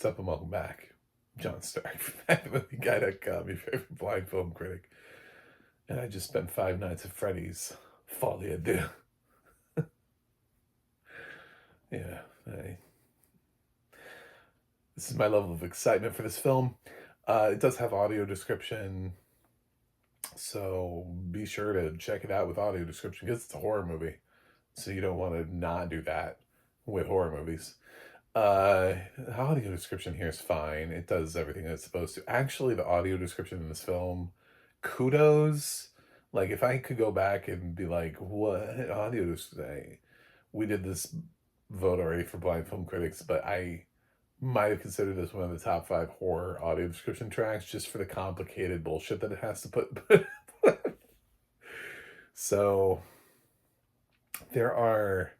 What's up and welcome back. John Stark, the guy that got me favorite blind film critic. And I just spent 5 nights at Freddy's. Folie à deux. Yeah, this is my level of excitement for this film. It does have audio description, so be sure to check it out with audio description because it's a horror movie. So you don't want to not do that with horror movies. The audio description here is fine. It does everything it's supposed to. Actually, the audio description in this film, kudos. Like, if I could go back and be like, what audio description? We did this vote already for blind film critics, but I might have considered this one of the top 5 horror audio description tracks just for the complicated bullshit that it has to put. So, there are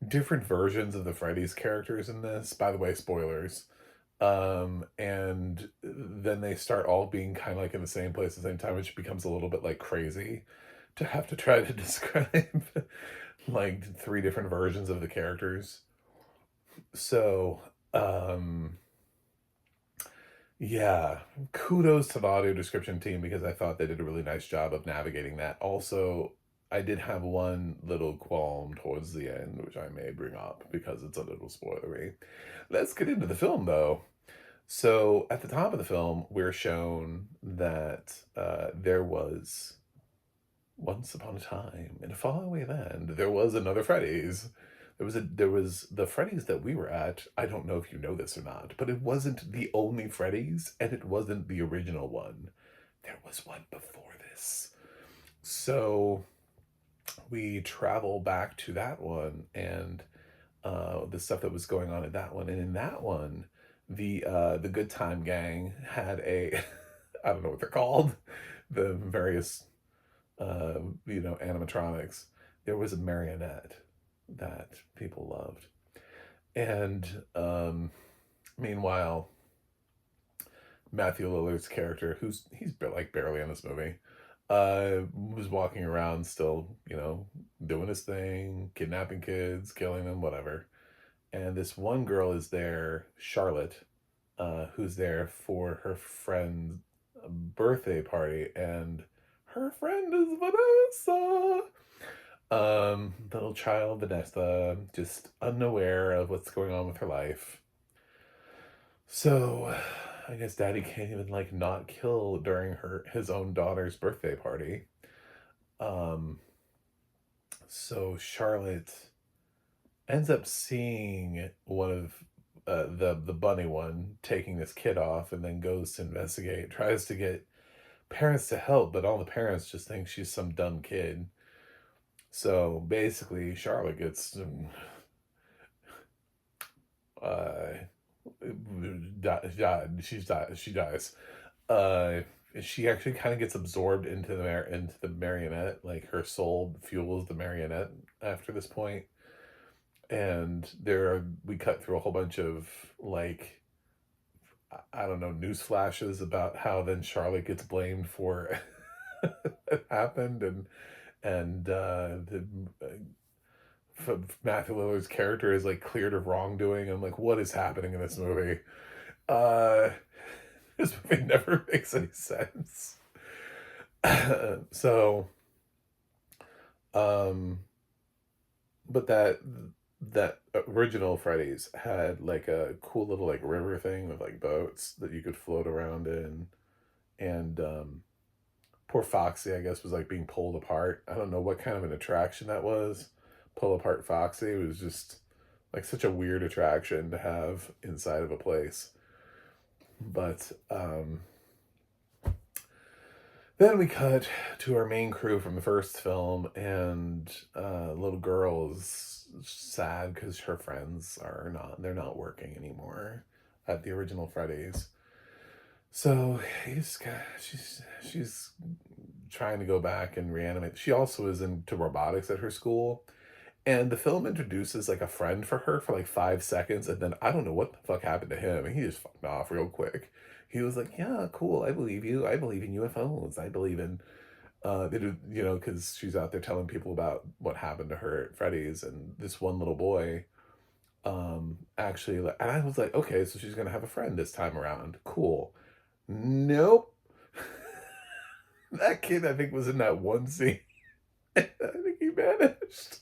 different versions of the Freddy's characters in this. By the way, spoilers. And then they start all being kind of like in the same place at the same time, which becomes a little bit like crazy to have to try to describe like 3 different versions of the characters. So, yeah, kudos to the audio description team because I thought they did a really nice job of navigating that. Also, I did have one little qualm towards the end, which I may bring up because it's a little spoilery. Let's get into the film, though. So, at the top of the film, we're shown that there was once upon a time in a faraway land, there was another Freddy's. There was the Freddy's that we were at. I don't know if you know this or not, but it wasn't the only Freddy's, and it wasn't the original one. There was one before this. So we travel back to that one and the stuff that was going on in that one. And in that one, the Good Time Gang had a I don't know what they're called, the various animatronics. There was a marionette that people loved. And meanwhile, Matthew Lillard's character, he's like barely in this movie, was walking around still, doing his thing, kidnapping kids, killing them, whatever. And this one girl is there, Charlotte, who's there for her friend's birthday party, and her friend is Vanessa. Little child Vanessa, just unaware of what's going on with her life. So, I guess Daddy can't even like not kill during his own daughter's birthday party. Um, so Charlotte ends up seeing one of the bunny one taking this kid off, and then goes to investigate. Tries to get parents to help, but all the parents just think she's some dumb kid. So basically, Charlotte gets uh she dies. Uh she actually kind of gets absorbed into the marionette. Like, her soul fuels the marionette after this point. And we cut through a whole bunch of, like, I don't know, news flashes about how then Charlotte gets blamed for it happened. And Matthew Lillard's character is like cleared of wrongdoing. I'm like, what is happening in this movie? Uh, this movie never makes any sense. So, um, but that original Freddy's had like a cool little like river thing with like boats that you could float around in, and poor Foxy, I guess, was like being pulled apart. I don't know what kind of an attraction that was. Pull apart Foxy. It was just like such a weird attraction to have inside of a place. But then we cut to our main crew from the first film, and little girl is sad because her friends they're not working anymore at the original Freddy's. So she's trying to go back and reanimate. She also is into robotics at her school. And the film introduces like a friend for her for like 5 seconds, and then I don't know what the fuck happened to him, and he just fucked off real quick. He was like, "Yeah, cool. I believe you. I believe in UFOs. I believe in because she's out there telling people about what happened to her at Freddy's, and this one little boy, actually, like, and I was like, okay, so she's gonna have a friend this time around. Cool. Nope. That kid, I think, was in that one scene. I think he vanished.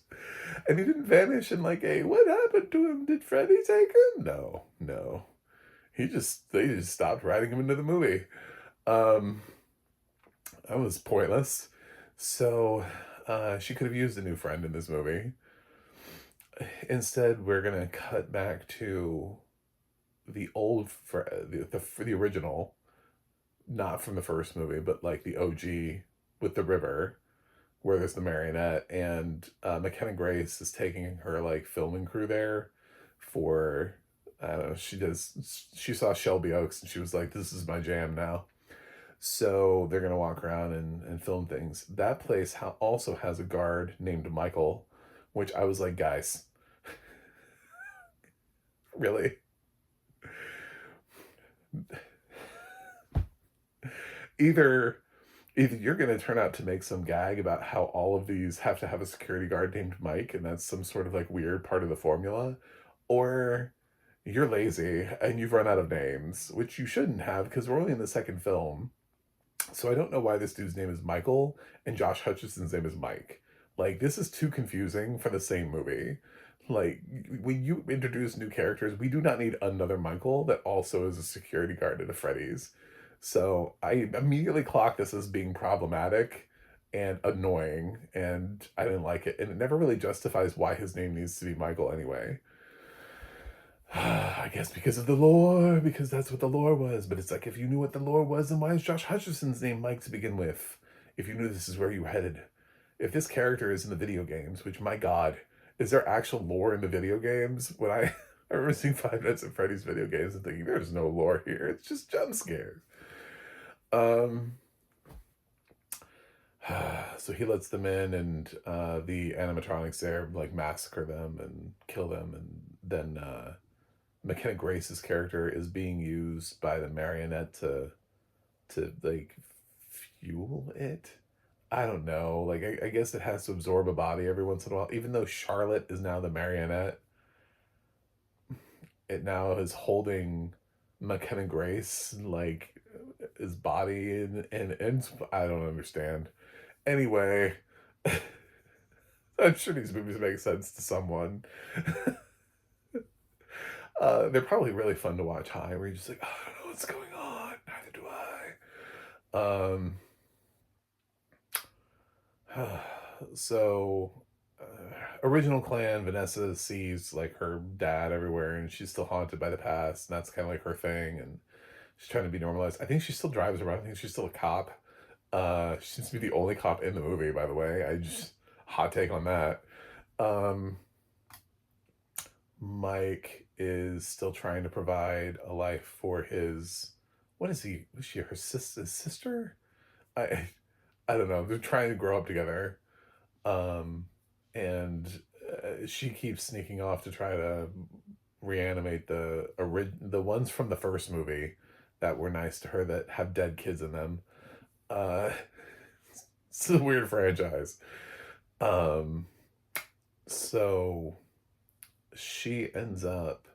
And he didn't vanish in like a what happened to him? Did Freddy take him? No, no. They just stopped writing him into the movie. Um, that was pointless. So she could have used a new friend in this movie. Instead, we're gonna cut back to the old the original, not from the first movie, but like the OG with the river, where there's the marionette, and McKenna Grace is taking her like filming crew there for I don't know. She saw Shelby Oaks and she was like, "This is my jam now." So they're gonna walk around and film things. That place also has a guard named Michael, which I was like, guys, really? Either either you're going to turn out to make some gag about how all of these have to have a security guard named Mike, and that's some sort of like weird part of the formula, or you're lazy and you've run out of names, which you shouldn't have because we're only in the second film. So I don't know why this dude's name is Michael and Josh Hutcherson's name is Mike. Like, this is too confusing for the same movie. Like, when you introduce new characters, we do not need another Michael that also is a security guard at a Freddy's. So I immediately clocked this as being problematic and annoying, and I didn't like it. And it never really justifies why his name needs to be Michael anyway. I guess because of the lore, because that's what the lore was. But it's like, if you knew what the lore was, then why is Josh Hutcherson's name Mike to begin with? If you knew this is where you headed. If this character is in the video games, which, my God, is there actual lore in the video games? When I remember seeing 5 Nights at Freddy's video games and thinking, there's no lore here. It's just jump scares. Um, so he lets them in, and the animatronics there like massacre them and kill them, and then McKenna Grace's character is being used by the marionette to like fuel it. I don't know. Like I guess it has to absorb a body every once in a while. Even though Charlotte is now the marionette, it now is holding McKenna Grace like his body and I don't understand. Anyway, I'm sure these movies make sense to someone. They're probably really fun to watch high, where you're just like, oh, I don't know what's going on. Neither do I. So, original clan, Vanessa sees like her dad everywhere, and she's still haunted by the past, and that's kind of like her thing, and she's trying to be normalized. I think she still drives around. I think she's still a cop. She seems to be the only cop in the movie, by the way. I just hot take on that. Um, Mike is still trying to provide a life for his. What is he? Was she her sister? I I don't know. They're trying to grow up together, um, and she keeps sneaking off to try to reanimate the ones from the first movie that were nice to her that have dead kids in them. Uh, it's a weird franchise. Um, so she ends up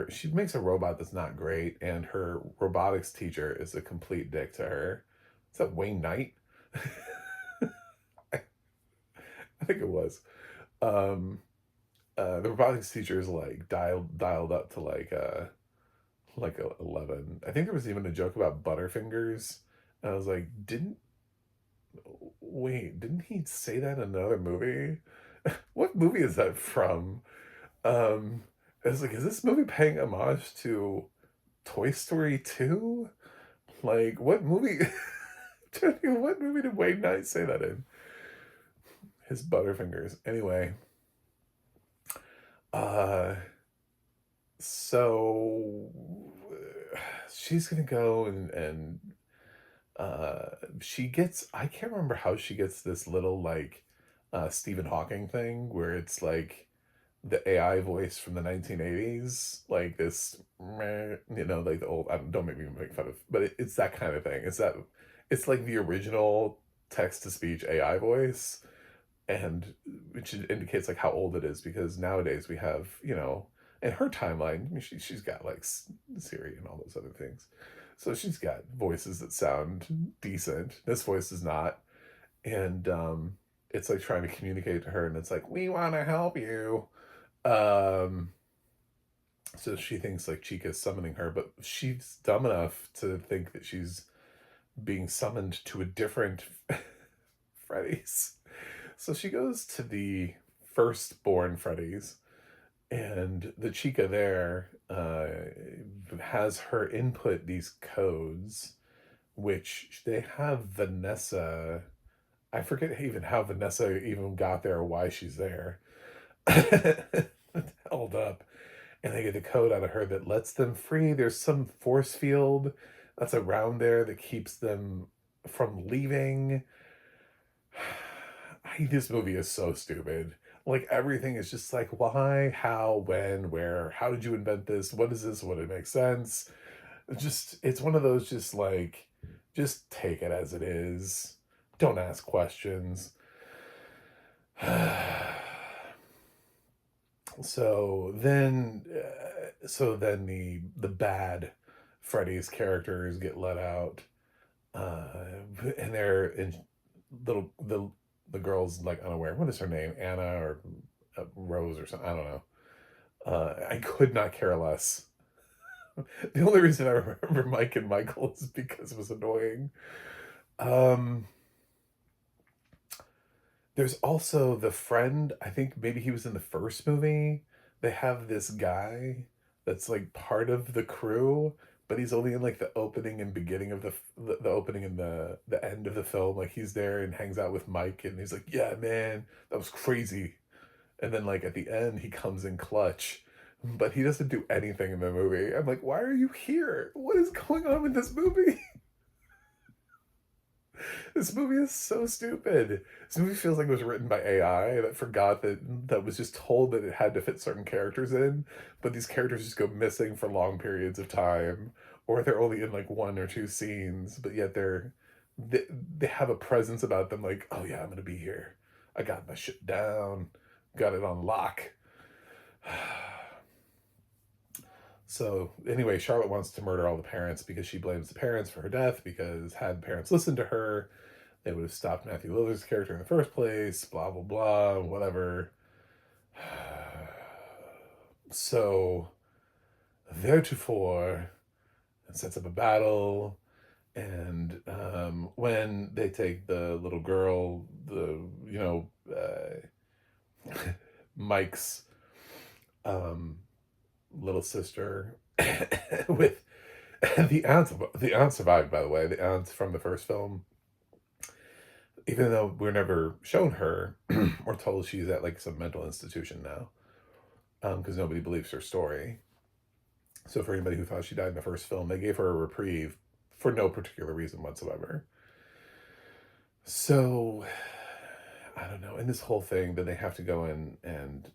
she makes a robot that's not great, and her robotics teacher is a complete dick to her. Is that Wayne Knight? I think it was. Um, the robotics teacher is like dialed up to like 11. I think there was even a joke about Butterfingers. And I was like, didn't he say that in another movie? What movie is that from? I was like, is this movie paying homage to Toy Story 2? Like, what movie? What movie did Wayne Knight say that in? His Butterfingers. Anyway, uh, so she's gonna go and she gets, I can't remember how she gets this little like Stephen Hawking thing where it's like the AI voice from the 1980s, like this, meh, like the old, don't make me make fun of, but it's that kind of thing. It's like the original text to speech AI voice, and which indicates like how old it is because nowadays we have, in her timeline, I mean, she's got like Siri and all those other things. So she's got voices that sound decent. This voice is not. And it's like trying to communicate to her, and it's like, we want to help you. Um, so she thinks like Chica's summoning her, but she's dumb enough to think that she's being summoned to a different Freddy's. So she goes to the firstborn Freddy's, and the Chica there has her input these codes, which they have Vanessa. I forget even how Vanessa even got there or why she's there. Held up. And they get a code out of her that lets them free. There's some force field that's around there that keeps them from leaving. This movie is so stupid. Like everything is just like, why, how, when, where, how did you invent this? What is this? Would it make sense? It's one of those just like, just take it as it is. Don't ask questions. So then the bad Freddy's characters get let out, and they're in the girl's like unaware. What is her name? Anna or Rose or something? I don't know. I could not care less. The only reason I remember Mike and Michael is because it was annoying. Um, there's also the friend. I think maybe he was in the first movie. They have this guy that's like part of the crew, but he's only in like the opening and beginning of the opening and the end of the film. Like he's there and hangs out with Mike, and he's like, "Yeah, man, that was crazy." And then like at the end, he comes in clutch, but he doesn't do anything in the movie. I'm like, why are you here? What is going on with this movie? This movie is so stupid. This movie feels like it was written by AI that forgot that was just told that it had to fit certain characters in, but these characters just go missing for long periods of time, or they're only in like one or two scenes, but yet they, they have a presence about them like, oh yeah, I'm gonna be here. I got my shit down, got it on lock. So anyway, Charlotte wants to murder all the parents because she blames the parents for her death, because had parents listened to her, they would have stopped Matthew Lillard's character in the first place, blah, blah, blah, whatever. So, theretofore, it sets up a battle, and when they take the little girl, Mike's um, little sister, with the aunt survived, by the way, the aunt from the first film, even though we're never shown her, we're told she's at like some mental institution now, because nobody believes her story. So for anybody who thought she died in the first film, they gave her a reprieve for no particular reason whatsoever. So I don't know. In this whole thing, then they have to go in, and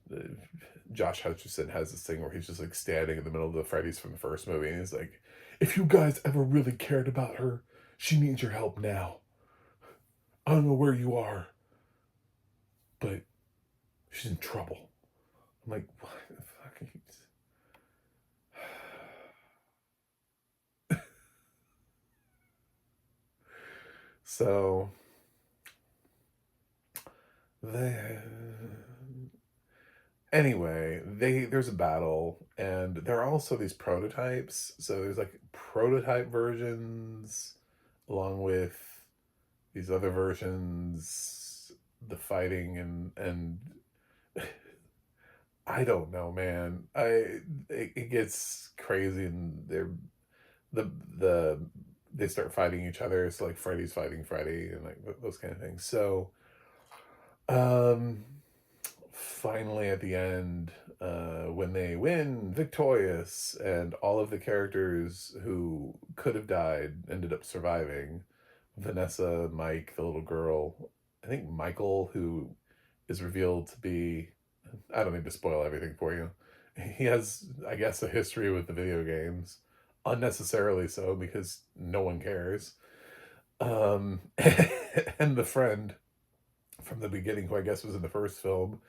Josh Hutcherson has this thing where he's just like standing in the middle of the Freddy's from the first movie, and he's like, "If you guys ever really cared about her, she needs your help now. I don't know where you are, but she's in trouble." I'm like, what the fuck are you? So they anyway, there's a battle, and there are also these prototypes. So there's like prototype versions along with these other versions, the fighting, and I don't know, man. It gets crazy, and the they start fighting each other. It's like Freddy's fighting Freddy, and like those kind of things. So um finally at the end, when they win victorious, and all of the characters who could have died ended up surviving, Vanessa, Mike, the little girl, I think Michael, who is revealed to be, I don't need to spoil everything for you, he has, I guess, a history with the video games, unnecessarily so because no one cares. um and the friend from the beginning, who I guess was in the first film,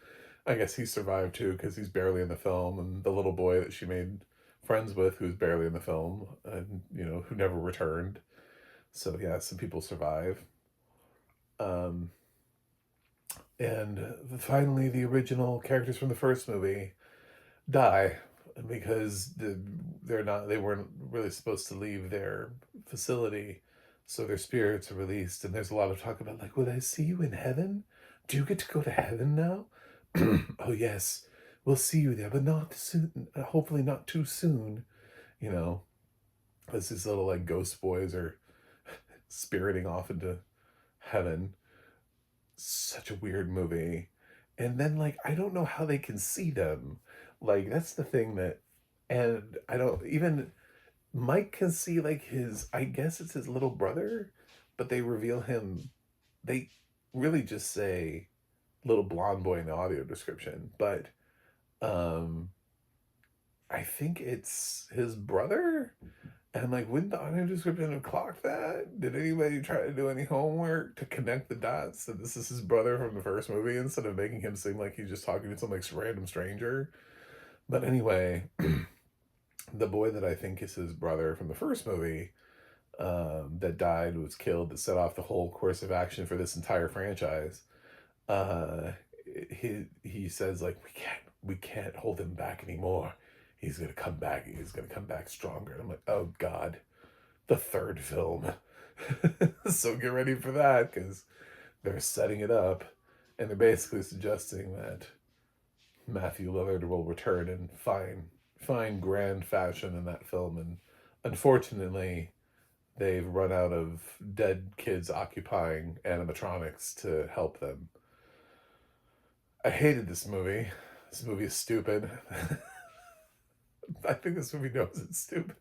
I guess he survived too because he's barely in the film, and the little boy that she made friends with, who's barely in the film, and who never returned. So yeah, some people survive. Um, and finally, the original characters from the first movie die because they weren't really supposed to leave their facility, so their spirits are released. And there's a lot of talk about like, would I see you in heaven? Do you get to go to heaven now? Oh yes, we'll see you there, but not soon. Hopefully, not too soon. You know, as these little like ghost boys are spiriting off into heaven. Such a weird movie. And then like I don't know how they can see them. Like that's the thing that and I don't even Mike can see like his I guess it's his little brother, but they reveal him they really just say little blonde boy in the audio description, but um I think it's his brother. And I'm like, wouldn't the audio description have clocked that? Did anybody try to do any homework to connect the dots that this is his brother from the first movie instead of making him seem like he's just talking to some like random stranger? But anyway, the boy that I think is his brother from the first movie that died, was killed, that set off the whole course of action for this entire franchise. Uh, he says like we can't hold him back anymore. He's gonna come back. He's gonna come back stronger. And I'm like, oh God, the third film. So get ready for that because they're setting it up, and they're basically suggesting that Matthew Lillard will return in fine grand fashion in that film. And unfortunately, they've run out of dead kids occupying animatronics to help them. I hated this movie. This movie is stupid. I think this movie knows it's stupid.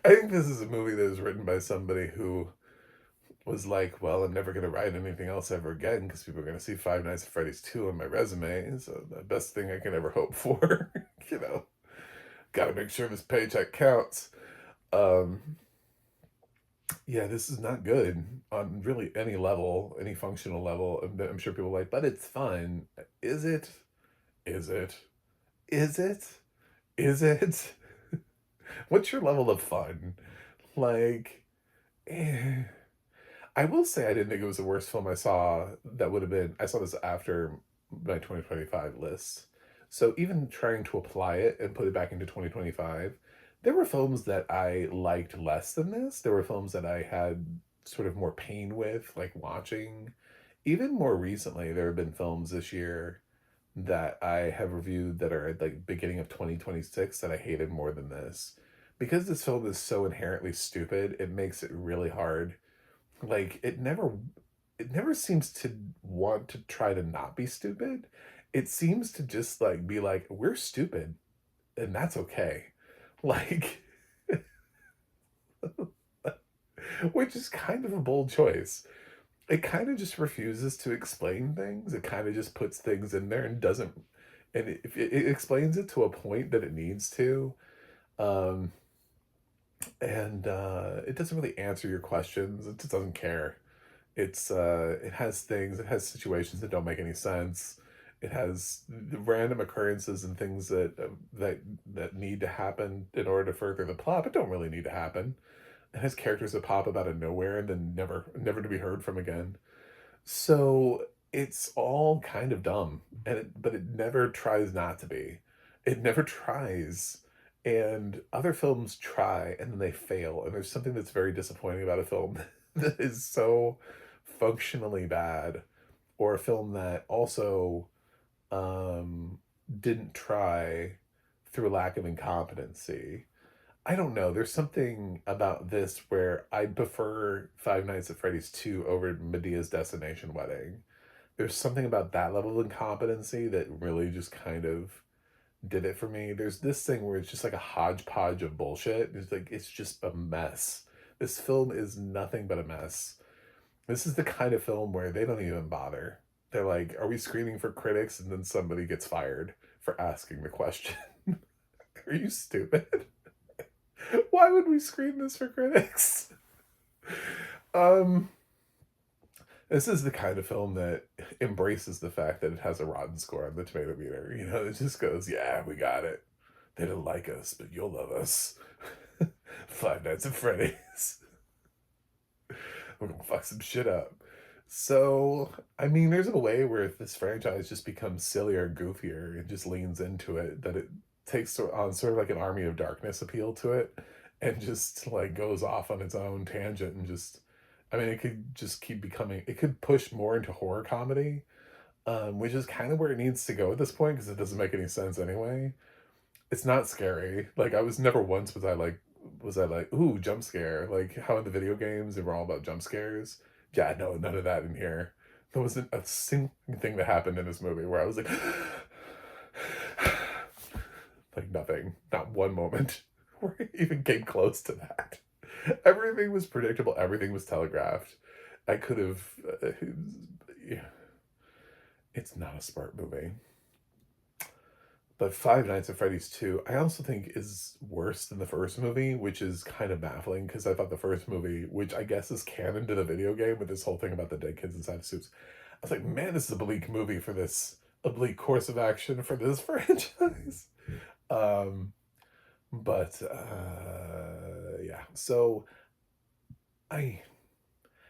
I think this is a movie that was written by somebody who was like, well, I'm never going to write anything else ever again because people are going to see Five Nights at Freddy's 2 on my resume. So the best thing I can ever hope for, you know, got to make sure this paycheck counts. Um, yeah, this is not good on really any level, any functional level. I'm sure people are like, but it's fun. Is it? Is it? Is it? Is it? What's your level of fun? Like, eh. I will say I didn't think it was the worst film I saw. That would have been, I saw this after my 2025 list. So even trying to apply it and put it back into 2025, there were films that I liked less than this. There were films that I had sort of more pain with, like watching. Even more recently, there have been films this year that I have reviewed that are at like beginning of 2026 that I hated more than this. Because this film is so inherently stupid, it makes it really hard. Like it never seems to want to try to not be stupid. It seems to just like be like, we're stupid and that's okay. Like which is kind of a bold choice. It kind of just refuses to explain things. It kind of just puts things in there and doesn't and it explains it to a point that it needs to. Um and it doesn't really answer your questions. It just doesn't care. It has things, it has situations that don't make any sense. It has random occurrences and things that need to happen in order to further the plot, but don't really need to happen. It has characters that pop up out of nowhere and then never to be heard from again. So it's all kind of dumb, but it never tries not to be. It never tries. And other films try and then they fail. And there's something that's very disappointing about a film that is so functionally bad, or a film that also um, didn't try through lack of incompetency. I don't know. There's something about this where I prefer Five Nights at Freddy's 2 over Medea's Destination Wedding. There's something about that level of incompetency that really just kind of did it for me. There's this thing where it's just like a hodgepodge of bullshit. It's just a mess. This film is nothing but a mess. This is the kind of film where they don't even bother. They're like, are we screening for critics? And then somebody gets fired for asking the question. Are you stupid? Why would we screen this for critics? Um, This is the kind of film that embraces the fact that it has a rotten score on the tomato meter. You know, it just goes, yeah, we got it. They don't like us, but you'll love us. Five Nights at Freddy's. We're gonna fuck some shit up. So, I mean, there's a way where if this franchise just becomes sillier and goofier and just leans into it, that it takes on sort of like an Army of Darkness appeal to it and just like goes off on its own tangent and just, I mean, it could just keep becoming, it could push more into horror comedy, which is kind of where it needs to go at this point because it doesn't make any sense anyway. It's not scary. Like I was never once was I like, ooh, jump scare. Like how in the video games they were all about jump scares. Yeah, no, none of that in here. There wasn't a single thing that happened in this movie where I was like like nothing. Not one moment where it even came close to that. Everything was predictable, everything was telegraphed. I could have yeah, it's not a smart movie. But Five Nights at Freddy's 2, I also think is worse than the first movie, which is kind of baffling because I thought the first movie, which I guess is canon to the video game with this whole thing about the dead kids inside the suits, I was like, man, this is a bleak movie for this, a bleak course of action for this franchise. Um, but yeah, so I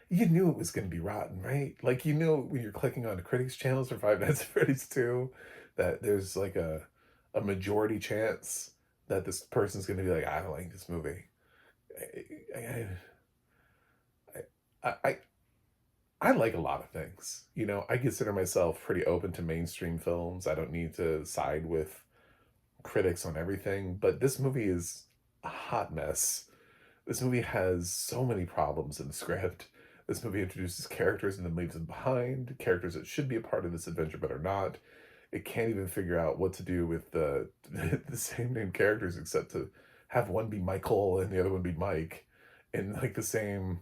you knew it was going to be rotten, right? Like you knew when you're clicking on the critics channels for Five Nights at Freddy's 2 that there's like a majority chance that this person's going to be like, I don't like this movie. I, I, I, I like a lot of things. You know, I consider myself pretty open to mainstream films. I don't need to side with critics on everything, but this movie is a hot mess. This movie has so many problems in the script. This movie introduces characters and then leaves them behind, characters that should be a part of this adventure but are not. It can't even figure out what to do with the the same name characters except to have one be Michael and the other one be Mike. And like the same,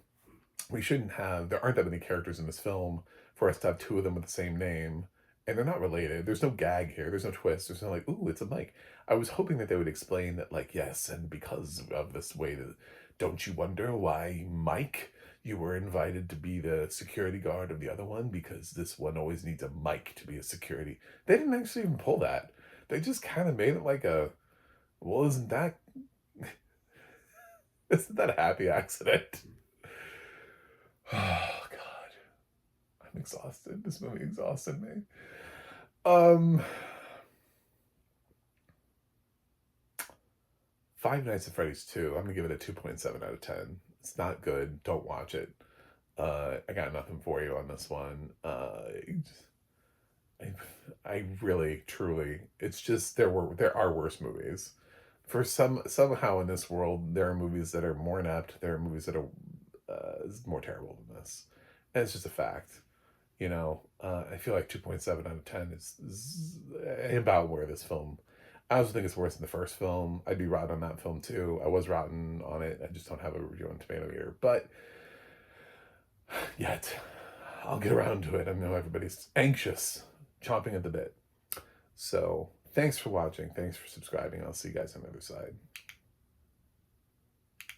we shouldn't have, there aren't that many characters in this film for us to have two of them with the same name. And they're not related. There's no gag here. There's no twist. There's no like, ooh, it's a Mike. I was hoping that they would explain that, like, yes, and because of this way to, don't you wonder why Mike, you were invited to be the security guard of the other one? Because this one always needs a Mike to be a security. They didn't actually even pull that. They just kind of made it like a, well, isn't that a happy accident? Oh God, I'm exhausted. This movie exhausted me. Um, Five Nights at Freddy's 2, I'm gonna give it a 2.7 out of 10. It's not good. Don't watch it. I got nothing for you on this one. I, I really, truly, it's just there are worse movies. For somehow in this world, there are movies that are more inept. There are movies that are more terrible than this, and it's just a fact. You know, I feel like 2.7 out of 10 is about where this film. I also think it's worse than the first film. I'd be rotten on that film too. I was rotten on it. I just don't have a review on Tomato Meter. But yet, I'll get around to it. I know everybody's anxious, chomping at the bit. So thanks for watching. Thanks for subscribing. I'll see you guys on the other side.